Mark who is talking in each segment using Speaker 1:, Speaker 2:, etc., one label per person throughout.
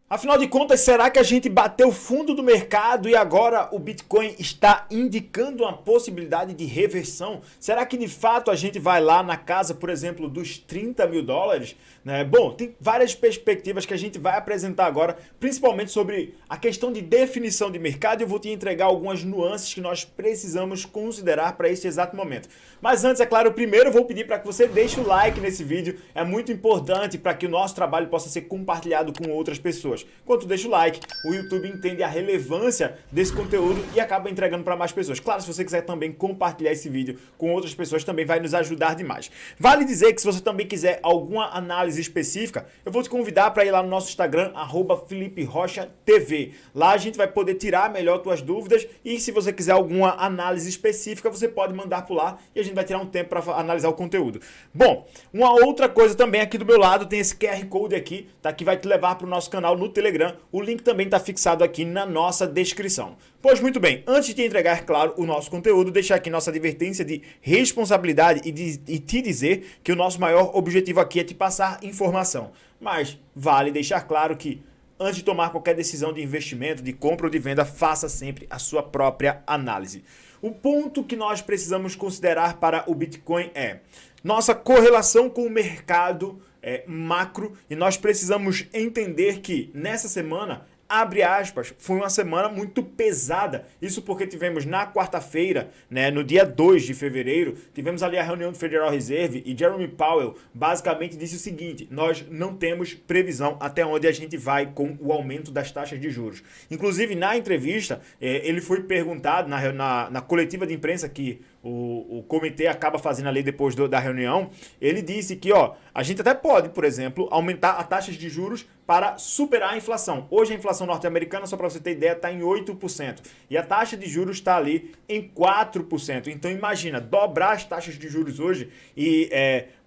Speaker 1: Afinal de contas, será que a gente bateu o fundo do mercado e agora o Bitcoin está indicando uma possibilidade de reversão? Será que de fato a gente vai lá na casa, por exemplo, dos 30 mil dólares? Né? Bom, tem várias perspectivas que a gente vai apresentar agora, principalmente sobre a questão de definição de mercado, e eu vou te entregar algumas nuances que nós precisamos considerar para este exato momento. Mas antes, é claro, primeiro eu vou pedir para que você deixe o like nesse vídeo, é muito importante para que o nosso trabalho possa ser compartilhado com outras pessoas. Quando tu deixa o like, o YouTube entende a relevância desse conteúdo e acaba entregando para mais pessoas. Claro, se você quiser também compartilhar esse vídeo com outras pessoas, também vai nos ajudar demais. Vale dizer que se você também quiser alguma análise específica, eu vou te convidar para ir lá no nosso Instagram, @FelipeRochaTV. Lá a gente vai poder tirar melhor tuas dúvidas e se você quiser alguma análise específica, você pode mandar por lá e a gente vai tirar um tempo para analisar o conteúdo. Bom, uma outra coisa também aqui do meu lado, tem esse QR Code aqui, tá? Que vai te levar para o nosso canal no Telegram. O link também está fixado aqui na nossa descrição. Pois muito bem, antes de entregar, claro, o nosso conteúdo, deixar aqui nossa advertência de responsabilidade e te dizer que o nosso maior objetivo aqui é te passar informação. Mas vale deixar claro que antes de tomar qualquer decisão de investimento, de compra ou de venda, faça sempre a sua própria análise. O ponto que nós precisamos considerar para o Bitcoin é nossa correlação com o mercado macro, e nós precisamos entender que nessa semana, abre aspas, foi uma semana muito pesada. Isso porque tivemos na quarta-feira, né, no dia 2 de fevereiro, tivemos ali a reunião do Federal Reserve e Jerome Powell basicamente disse o seguinte: nós não temos previsão até onde a gente vai com o aumento das taxas de juros. Inclusive, na entrevista, ele foi perguntado na coletiva de imprensa que o comitê acaba fazendo ali depois da reunião, ele disse que a gente até pode, por exemplo, aumentar as taxas de juros para superar a inflação. Hoje a inflação norte-americana, só para você ter ideia, está em 8%. E a taxa de juros está ali em 4%. Então imagina, dobrar as taxas de juros hoje e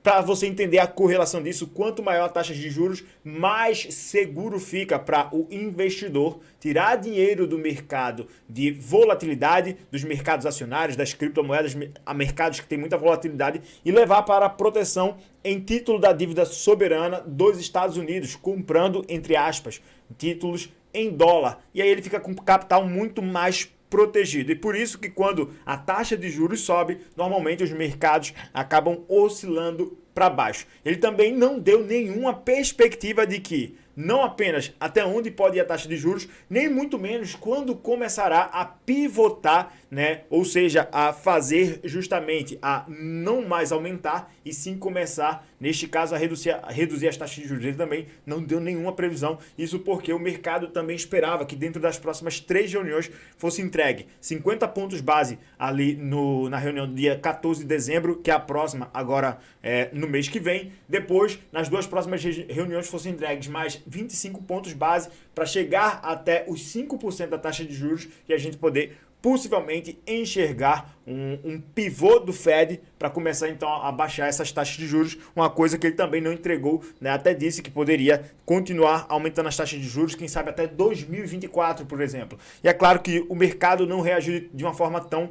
Speaker 1: para você entender a correlação disso, quanto maior a taxa de juros, mais seguro fica para o investidor tirar dinheiro do mercado de volatilidade, dos mercados acionários, das criptomoedas, a mercados que tem muita volatilidade, e levar para a proteção em título da dívida soberana dos Estados Unidos, comprando, entre aspas, títulos em dólar. E aí ele fica com capital muito mais protegido. E por isso que quando a taxa de juros sobe, normalmente os mercados acabam oscilando para baixo. Ele também não deu nenhuma perspectiva de que não apenas até onde pode ir a taxa de juros, nem muito menos quando começará a pivotar, né? Ou seja, a fazer justamente a não mais aumentar e sim começar, neste caso, a reduzir as taxas de juros. Ele também não deu nenhuma previsão, isso porque o mercado também esperava que dentro das próximas 3 reuniões fosse entregue 50 pontos base ali na reunião do dia 14 de dezembro, que é a próxima agora no mês que vem. Depois, nas 2 próximas reuniões fossem entregues mais 25 pontos base para chegar até os 5% da taxa de juros e a gente poder possivelmente enxergar um pivô do Fed para começar então a baixar essas taxas de juros, uma coisa que ele também não entregou, né? Até disse que poderia continuar aumentando as taxas de juros, quem sabe até 2024, por exemplo. E é claro que o mercado não reagiu de uma forma tão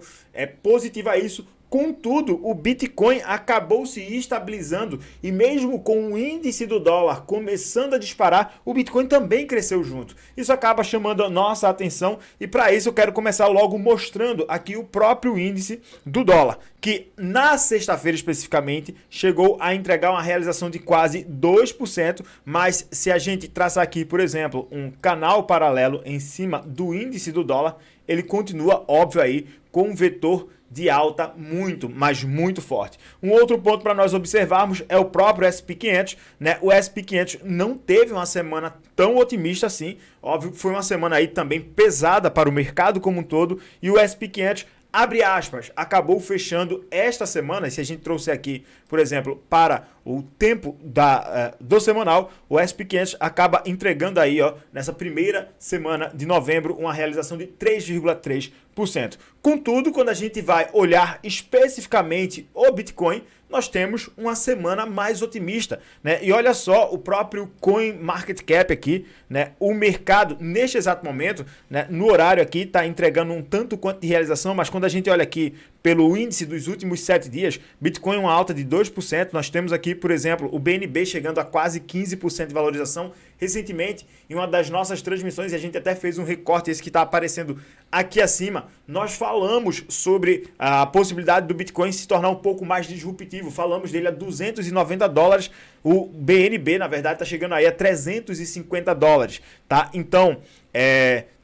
Speaker 1: positiva a isso. Contudo, o Bitcoin acabou se estabilizando e mesmo com o índice do dólar começando a disparar, o Bitcoin também cresceu junto. Isso acaba chamando a nossa atenção e para isso eu quero começar logo mostrando aqui o próprio índice do dólar, que na sexta-feira especificamente chegou a entregar uma realização de quase 2%, mas se a gente traçar aqui, por exemplo, um canal paralelo em cima do índice do dólar, ele continua, óbvio aí, com um vetor de alta muito, mas muito forte. Um outro ponto para nós observarmos é o próprio S&P 500, né? O S&P 500 não teve uma semana tão otimista assim, óbvio que foi uma semana aí também pesada para o mercado como um todo, e o S&P 500 abre aspas, acabou fechando esta semana, se a gente trouxer aqui, por exemplo, para o tempo do semanal, o S&P 500 acaba entregando aí, nessa primeira semana de novembro, uma realização de 3,3%. Contudo, quando a gente vai olhar especificamente o Bitcoin, nós temos uma semana mais otimista, né? E olha só, o próprio CoinMarketCap aqui, né? O mercado, neste exato momento, né? No horário aqui, está entregando um tanto quanto de realização, mas quando a gente olha aqui pelo índice dos últimos 7 dias, Bitcoin uma alta de 2%. Nós temos aqui, por exemplo, o BNB chegando a quase 15% de valorização. Recentemente, em uma das nossas transmissões, e a gente até fez um recorte, esse que está aparecendo aqui acima, nós falamos sobre a possibilidade do Bitcoin se tornar um pouco mais disruptivo. Falamos dele a $290. O BNB, na verdade, está chegando aí a $350, tá? Então,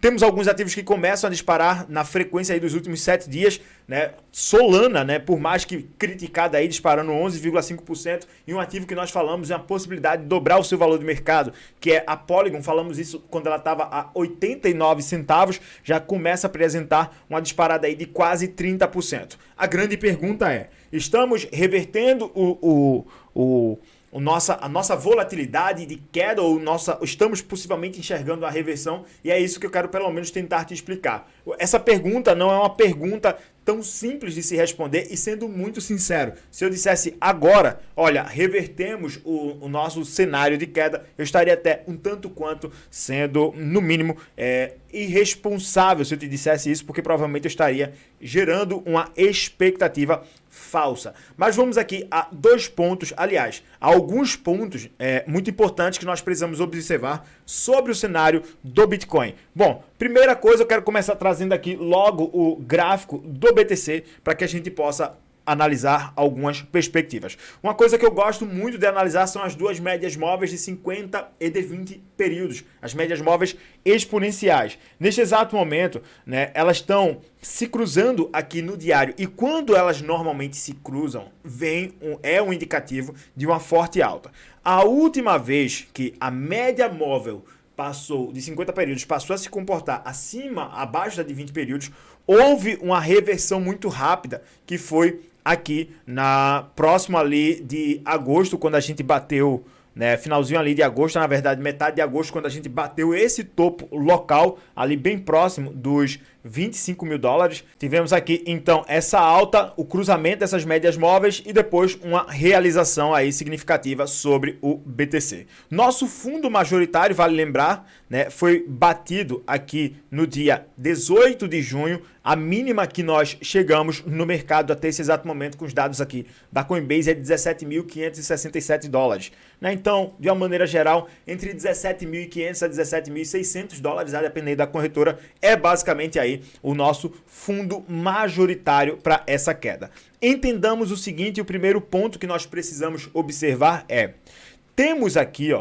Speaker 1: temos alguns ativos que começam a disparar na frequência aí dos últimos 7 dias, né? Solana, né? Por mais que criticada aí, disparando 11,5%, e um ativo que nós falamos é a possibilidade de dobrar o seu valor de mercado, que é a Polygon. Falamos isso quando ela estava a 89 centavos, já começa a apresentar uma disparada aí de quase 30%. A grande pergunta é, estamos revertendo a nossa volatilidade de queda, ou estamos possivelmente enxergando a reversão? E é isso que eu quero pelo menos tentar te explicar. Essa pergunta não é uma pergunta tão simples de se responder, e sendo muito sincero, se eu dissesse agora, olha, revertemos o nosso cenário de queda, eu estaria até um tanto quanto sendo, no mínimo, irresponsável se eu te dissesse isso, porque provavelmente eu estaria gerando uma expectativa falsa. Mas vamos aqui a 2 pontos, aliás, a alguns pontos muito importantes que nós precisamos observar sobre o cenário do Bitcoin. Bom, primeira coisa, eu quero começar trazendo aqui logo o gráfico do BTC para que a gente possa analisar algumas perspectivas. Uma coisa que eu gosto muito de analisar são as duas médias móveis de 50 e de 20 períodos, as médias móveis exponenciais. Neste exato momento, né, elas estão se cruzando aqui no diário, e quando elas normalmente se cruzam, é um indicativo de uma forte alta. A última vez que a média móvel passou de 50 períodos, passou a se comportar abaixo da de 20 períodos, houve uma reversão muito rápida, que foi aqui próximo ali de agosto, quando a gente bateu, né, finalzinho ali de agosto, na verdade metade de agosto, quando a gente bateu esse topo local, ali bem próximo dos $25 mil. Tivemos aqui então essa alta, o cruzamento dessas médias móveis e depois uma realização aí significativa sobre o BTC. Nosso fundo majoritário, vale lembrar, né, foi batido aqui no dia 18 de junho, a mínima que nós chegamos no mercado até esse exato momento, com os dados aqui da Coinbase, é de $17.567, né? Então, de uma maneira geral, entre $17.500 a $17.600, a depender da corretora, é basicamente aí o nosso fundo majoritário para essa queda. Entendamos o seguinte: o primeiro ponto que nós precisamos observar temos aqui,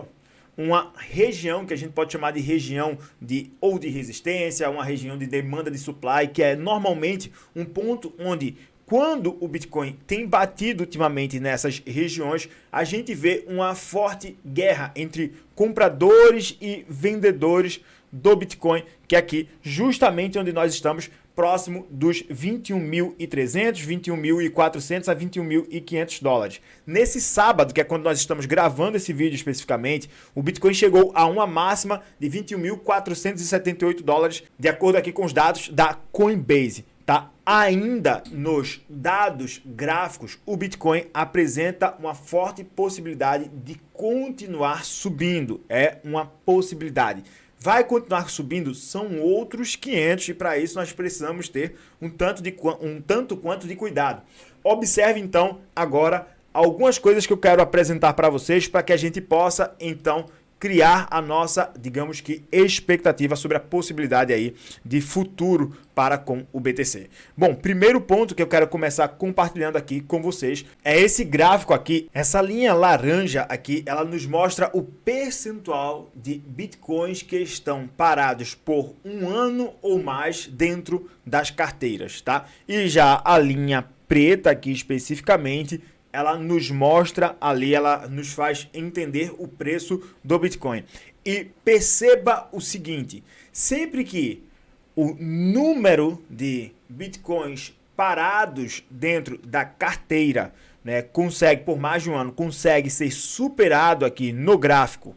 Speaker 1: uma região que a gente pode chamar de região de resistência, uma região de demanda de supply, que é normalmente um ponto onde, quando o Bitcoin tem batido ultimamente nessas regiões, a gente vê uma forte guerra entre compradores e vendedores do Bitcoin, que é aqui justamente onde nós estamos, próximo dos 21.300, 21.400 a 21.500 dólares. Nesse sábado, que é quando nós estamos gravando esse vídeo especificamente, o Bitcoin chegou a uma máxima de 21.478 dólares, de acordo aqui com os dados da Coinbase. Tá? Ainda nos dados gráficos, o Bitcoin apresenta uma forte possibilidade de continuar subindo. É uma possibilidade. Vai continuar subindo? São outros 500, e para isso nós precisamos ter um tanto quanto de cuidado. Observe então agora algumas coisas que eu quero apresentar para vocês, para que a gente possa então criar a nossa, digamos que, expectativa sobre a possibilidade aí de futuro para com o BTC. Bom, primeiro ponto que eu quero começar compartilhando aqui com vocês é esse gráfico aqui. Essa linha laranja aqui, ela nos mostra o percentual de bitcoins que estão parados por um ano ou mais dentro das carteiras, tá? E já a linha preta aqui especificamente, ela nos mostra ali, ela nos faz entender o preço do Bitcoin. E perceba o seguinte: sempre que o número de Bitcoins parados dentro da carteira, né, consegue, por mais de um ano, consegue ser superado aqui no gráfico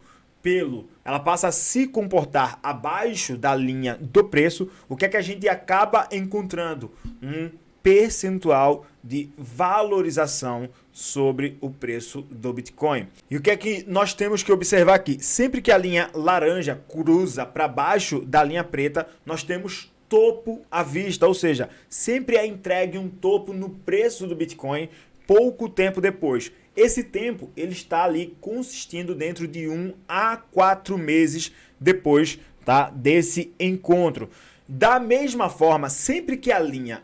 Speaker 1: ela passa a se comportar abaixo da linha do preço, o que é que a gente acaba encontrando? Um percentual de valorização sobre o preço do Bitcoin. E o que é que nós temos que observar aqui? Sempre que a linha laranja cruza para baixo da linha preta, nós temos topo à vista, ou seja, sempre é entregue um topo no preço do Bitcoin pouco tempo depois. Esse tempo ele está ali consistindo dentro de 1 a 4 meses depois, tá, desse encontro. Da mesma forma, sempre que a linha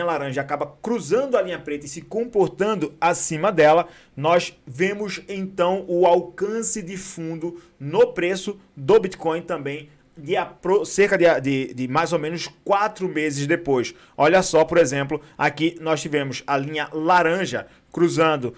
Speaker 1: laranja acaba cruzando a linha preta e se comportando acima dela, nós vemos então o alcance de fundo no preço do Bitcoin também de cerca de mais ou menos 4 meses depois. Olha só, por exemplo, aqui nós tivemos a linha laranja cruzando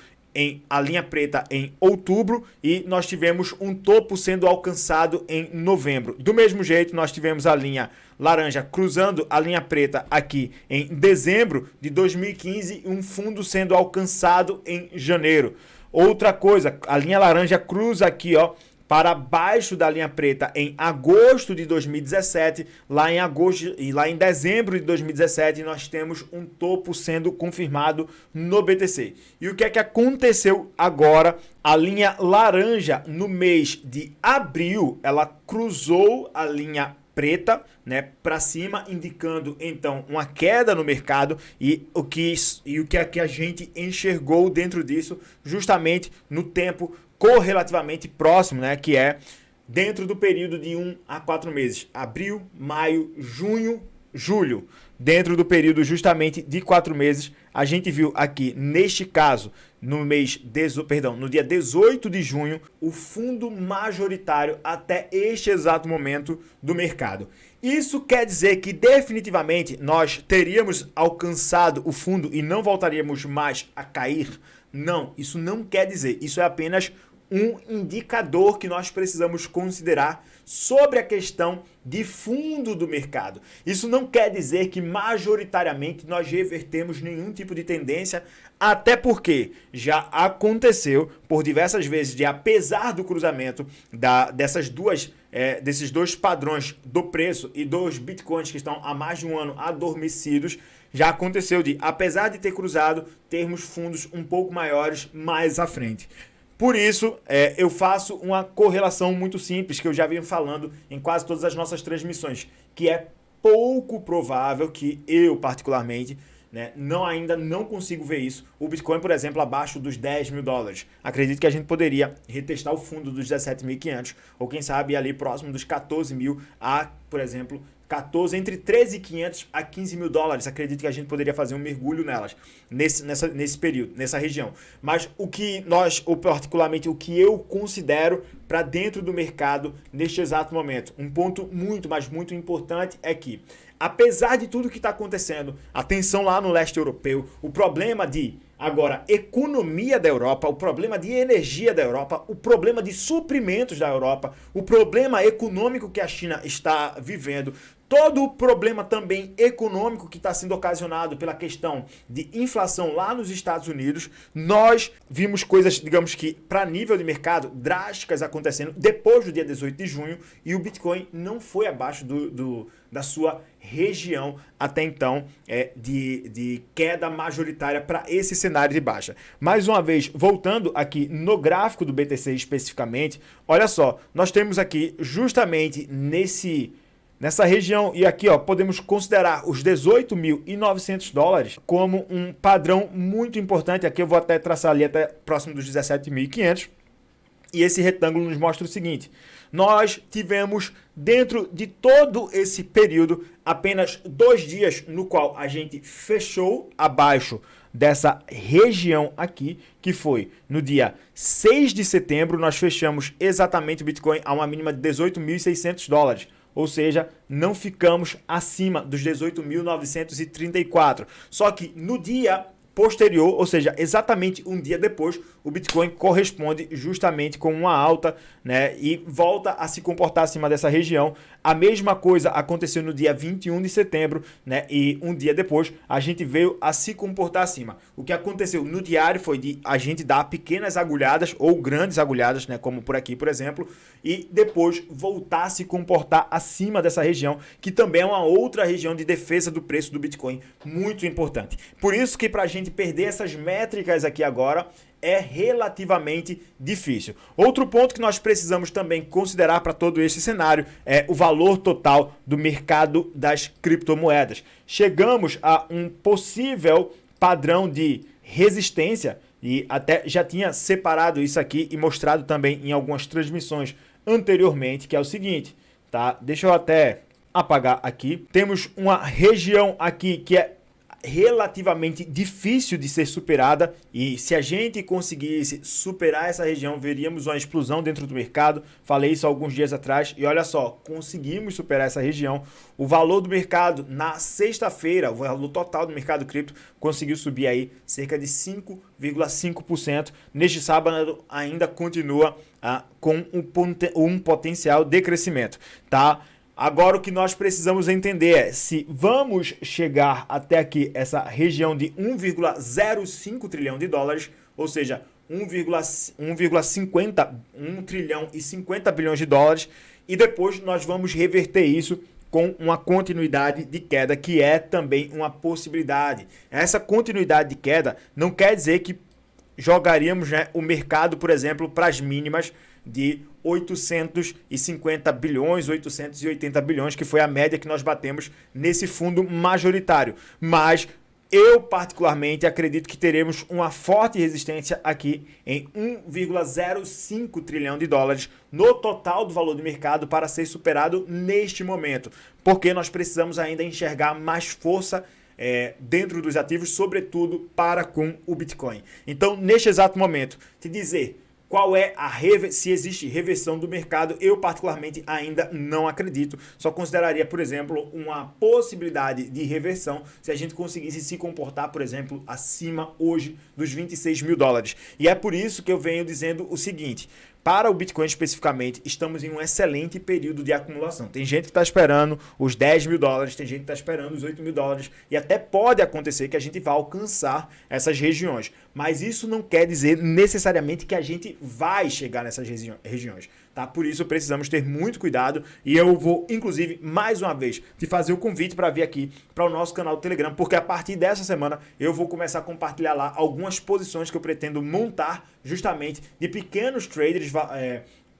Speaker 1: a linha preta em outubro e nós tivemos um topo sendo alcançado em novembro. Do mesmo jeito, nós tivemos a linha laranja cruzando a linha preta aqui em dezembro de 2015 e um fundo sendo alcançado em janeiro. Outra coisa, a linha laranja cruza aqui, ó, para baixo da linha preta em agosto de 2017, lá em dezembro de 2017 nós temos um topo sendo confirmado no BTC. E o que é que aconteceu agora? A linha laranja no mês de abril, ela cruzou a linha preta, né, para cima, indicando então uma queda no mercado e o que é que a gente enxergou dentro disso, justamente no tempo correlativamente próximo, né, que é dentro do período de 1 a 4 meses, abril, maio, junho, julho. Dentro do período justamente de 4 meses, a gente viu aqui, neste caso, no dia 18 de junho, o fundo majoritário até este exato momento do mercado. Isso quer dizer que definitivamente nós teríamos alcançado o fundo e não voltaríamos mais a cair? Não, isso não quer dizer, isso é apenas um indicador que nós precisamos considerar sobre a questão de fundo do mercado. Isso não quer dizer que majoritariamente nós revertemos nenhum tipo de tendência, até porque já aconteceu por diversas vezes de, apesar do cruzamento desses dois padrões do preço e dos bitcoins que estão há mais de um ano adormecidos, já aconteceu de, apesar de ter cruzado, termos fundos um pouco maiores mais à frente. Por isso, eu faço uma correlação muito simples, que eu já venho falando em quase todas as nossas transmissões, que é pouco provável que eu, particularmente, né, ainda não consigo ver isso. O Bitcoin, por exemplo, abaixo dos 10 mil dólares. Acredito que a gente poderia retestar o fundo dos 17.500, ou quem sabe ali próximo dos 14 mil a, por exemplo, entre 13.500 a 15 mil dólares. Acredito que a gente poderia fazer um mergulho nelas, nesse período, nessa região. Mas particularmente o que eu considero para dentro do mercado neste exato momento, um ponto muito, mas muito importante é que, apesar de tudo que está acontecendo, a tensão lá no leste europeu, o problema de agora economia da Europa, o problema de energia da Europa, o problema de suprimentos da Europa, o problema econômico que a China está vivendo, todo o problema também econômico que está sendo ocasionado pela questão de inflação lá nos Estados Unidos, nós vimos coisas, digamos que, para nível de mercado, drásticas acontecendo depois do dia 18 de junho e o Bitcoin não foi abaixo da sua região até então de queda majoritária para esse cenário de baixa. Mais uma vez, voltando aqui no gráfico do BTC especificamente, olha só, nós temos aqui justamente nessa região, e aqui ó, podemos considerar os 18.900 dólares como um padrão muito importante. Aqui eu vou até traçar ali até próximo dos 17.500. E esse retângulo nos mostra o seguinte: nós tivemos dentro de todo esse período apenas 2 dias no qual a gente fechou abaixo dessa região aqui, que foi no dia 6 de setembro, nós fechamos exatamente o Bitcoin a uma mínima de 18.600 dólares. Ou seja, não ficamos acima dos 18.934. Só que no dia posterior, ou seja, exatamente um dia depois, o Bitcoin corresponde justamente com uma alta, né, e volta a se comportar acima dessa região. A mesma coisa aconteceu no dia 21 de setembro, né, e um dia depois a gente veio a se comportar acima. O que aconteceu no diário foi de a gente dar pequenas agulhadas ou grandes agulhadas, né, como por aqui, por exemplo, e depois voltar a se comportar acima dessa região, que também é uma outra região de defesa do preço do Bitcoin muito importante. Por isso que para a gente perder essas métricas aqui agora, é relativamente difícil. Outro ponto que nós precisamos também considerar para todo esse cenário é o valor total do mercado das criptomoedas. Chegamos a um possível padrão de resistência e até já tinha separado isso aqui e mostrado também em algumas transmissões anteriormente, que é o seguinte, tá? Deixa eu até apagar aqui. Temos uma região aqui que é relativamente difícil de ser superada e se a gente conseguisse superar essa região, veríamos uma explosão dentro do mercado. Falei isso alguns dias atrás e olha só, conseguimos superar essa região. O valor do mercado na sexta-feira, o valor total do mercado cripto conseguiu subir aí cerca de 5,5%. Neste sábado ainda continua com um potencial de crescimento, tá? Agora o que nós precisamos entender é se vamos chegar até aqui essa região de 1,05 trilhão de dólares, ou seja, 1 trilhão e 50 bilhões de dólares, e depois nós vamos reverter isso com uma continuidade de queda, que é também uma possibilidade. Essa continuidade de queda não quer dizer que jogaríamos, né, o mercado, por exemplo, para as mínimas de 850 bilhões, 880 bilhões, que foi a média que nós batemos nesse fundo majoritário. Mas eu particularmente acredito que teremos uma forte resistência aqui em 1,05 trilhão de dólares no total do valor do mercado para ser superado neste momento, porque nós precisamos ainda enxergar mais força dentro dos ativos, sobretudo para com o Bitcoin. Então, neste exato momento, te dizer qual é se existe reversão do mercado, eu particularmente ainda não acredito. Só consideraria, por exemplo, uma possibilidade de reversão se a gente conseguisse se comportar, por exemplo, acima hoje dos 26 mil dólares. E é por isso que eu venho dizendo o seguinte: para o Bitcoin especificamente, estamos em um excelente período de acumulação. Tem gente que está esperando os 10 mil dólares, tem gente que está esperando os 8 mil dólares, e até pode acontecer que a gente vá alcançar essas regiões. Mas isso não quer dizer necessariamente que a gente vai chegar nessas regiões. Tá? Por isso precisamos ter muito cuidado e eu vou, inclusive, mais uma vez, te fazer o convite para vir aqui para o nosso canal do Telegram, porque a partir dessa semana eu vou começar a compartilhar lá algumas posições que eu pretendo montar justamente de pequenos traders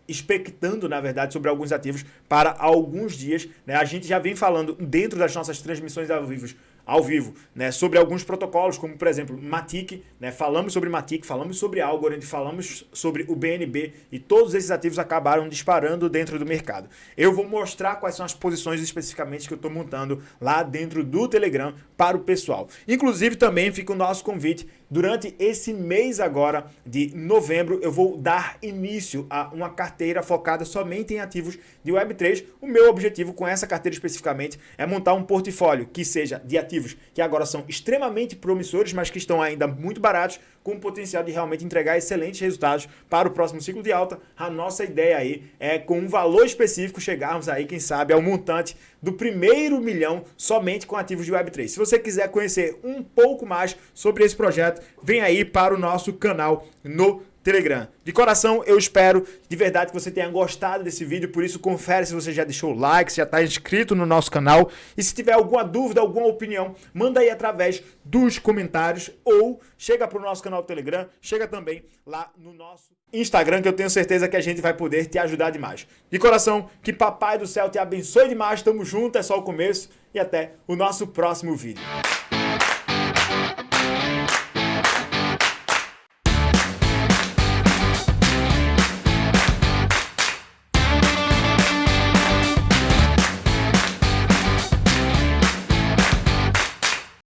Speaker 1: expectando, na verdade, sobre alguns ativos para alguns dias. Né? A gente já vem falando dentro das nossas transmissões ao vivo, né, sobre alguns protocolos, como por exemplo Matic, né, falamos sobre Matic, falamos sobre Algorand, falamos sobre o BNB e todos esses ativos acabaram disparando dentro do mercado. Eu vou mostrar quais são as posições especificamente que eu estou montando lá dentro do Telegram para o pessoal. Inclusive também fica o nosso convite, durante esse mês agora de novembro eu vou dar início a uma carteira focada somente em ativos de Web3. O meu objetivo com essa carteira especificamente é montar um portfólio que seja de ativos que agora são extremamente promissores, mas que estão ainda muito baratos, com o potencial de realmente entregar excelentes resultados para o próximo ciclo de alta. A nossa ideia aí é, com um valor específico, chegarmos aí, quem sabe, ao montante do primeiro milhão somente com ativos de Web3. Se você quiser conhecer um pouco mais sobre esse projeto, vem aí para o nosso canal no Telegram. De coração, eu espero de verdade que você tenha gostado desse vídeo, por isso confere se você já deixou o like, se já está inscrito no nosso canal, e se tiver alguma dúvida, alguma opinião, manda aí através dos comentários ou chega para o nosso canal do Telegram, chega também lá no nosso Instagram, que eu tenho certeza que a gente vai poder te ajudar demais. De coração, que Papai do Céu te abençoe demais, tamo junto, é só o começo e até o nosso próximo vídeo.